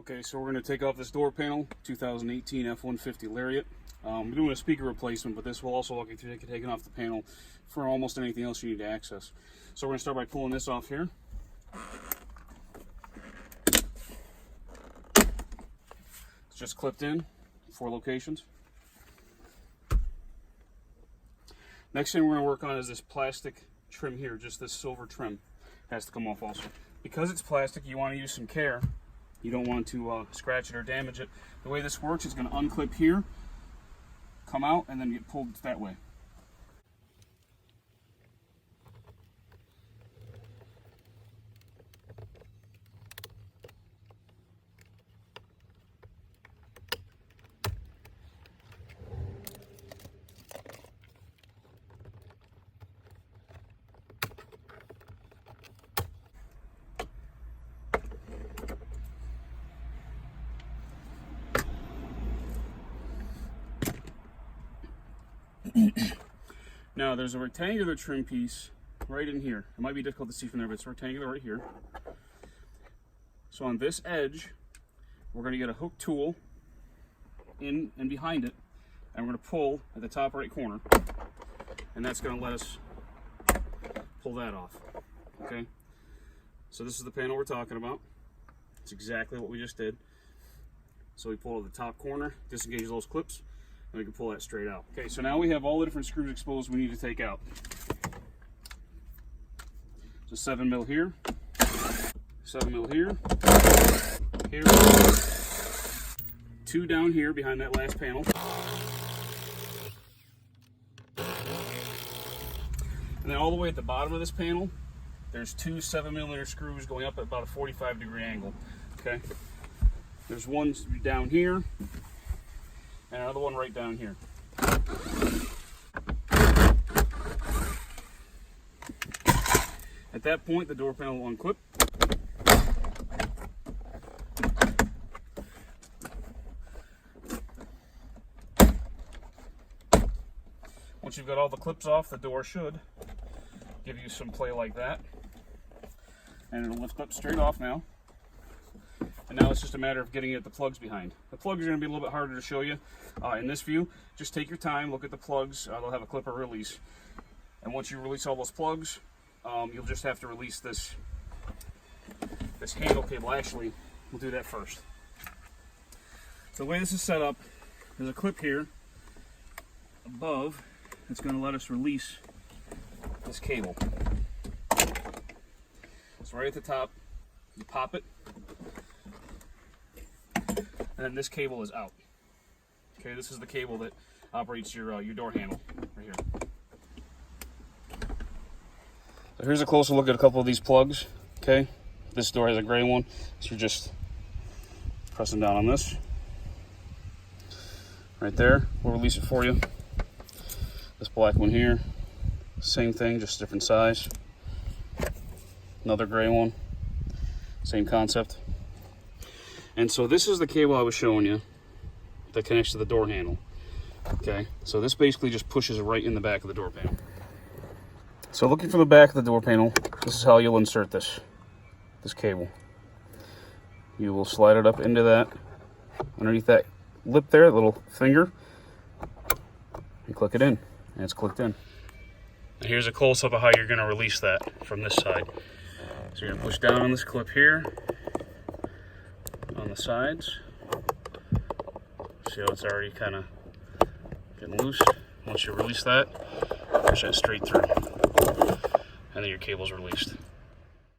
Okay, so we're going to take off this door panel, 2018 F-150 Lariat. We're doing a speaker replacement, but this will also look like taking off the panel for almost anything else you need to access. So we're going to start by pulling this off here. It's just clipped in, 4 locations. Next thing we're going to work on is this plastic trim here, just this silver trim has to come off also. Because it's plastic, you want to use some care. You don't want to scratch it or damage it. The way this works is going to unclip here, come out, and then get pulled that way. Now there's a rectangular trim piece right in here. It might be difficult to see from there, but it's rectangular right here. So on this edge, we're going to get a hook tool in and behind it, and we're going to pull at the top right corner, and that's going to let us pull that off. Okay? So this is the panel we're talking about. It's exactly what we just did. So we pull at the top corner, disengage those clips, and we can pull that straight out. Okay, so now we have all the different screws exposed we need to take out. So 7 mil here, 7 mil here, here, 2 down here behind that last panel. And then all the way at the bottom of this panel, there's 2 7mm screws going up at about a 45-degree angle. Okay, there's one down here, and another one right down here. At that point, the door panel will unclip. Once you've got all the clips off, the door should give you some play like that. And it'll lift up straight off now. And now it's just a matter of getting at the plugs behind. The plugs are going to be a little bit harder to show you in this view. Just take your time, look at the plugs. They'll have a clipper release. And once you release all those plugs, you'll just have to release this handle cable. Actually, we'll do that first. The way this is set up, there's a clip here above that's going to let us release this cable. So right at the top, you pop it, and then this cable is out. Okay, this is the cable that operates your door handle right here. So here's a closer look at a couple of these plugs. Okay, this door has a gray one, so you're just pressing down on this right there. We'll release it for you. This black one here, same thing, just different size. Another gray one, same concept. And so this is the cable I was showing you that connects to the door handle. Okay, so this basically just pushes right in the back of the door panel. So looking for the back of the door panel, this is how you'll insert this cable. You will slide it up into that, underneath that lip there, that little finger, and click it in, and it's clicked in. And here's a close-up of how you're going to release that from this side. So you're going to push down on this clip here, on the sides. See how it's already kind of getting loose? Once you release that, push that straight through, and then your cable's released.